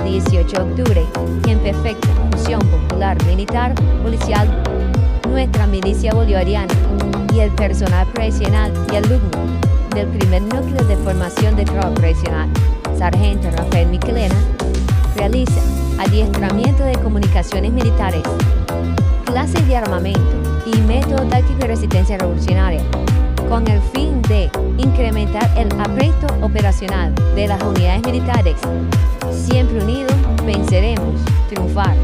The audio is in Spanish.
18 de octubre, en perfecta función popular militar, policial, nuestra milicia bolivariana y el personal profesional y alumno del primer núcleo de formación de tropa profesional, Sargento Rafael Michelena, realiza adiestramiento de comunicaciones militares, clases de armamento y método táctico de resistencia revolucionaria, con el fin de incrementar el apresto operacional de las unidades militares. Siempre unidos, venceremos, triunfar.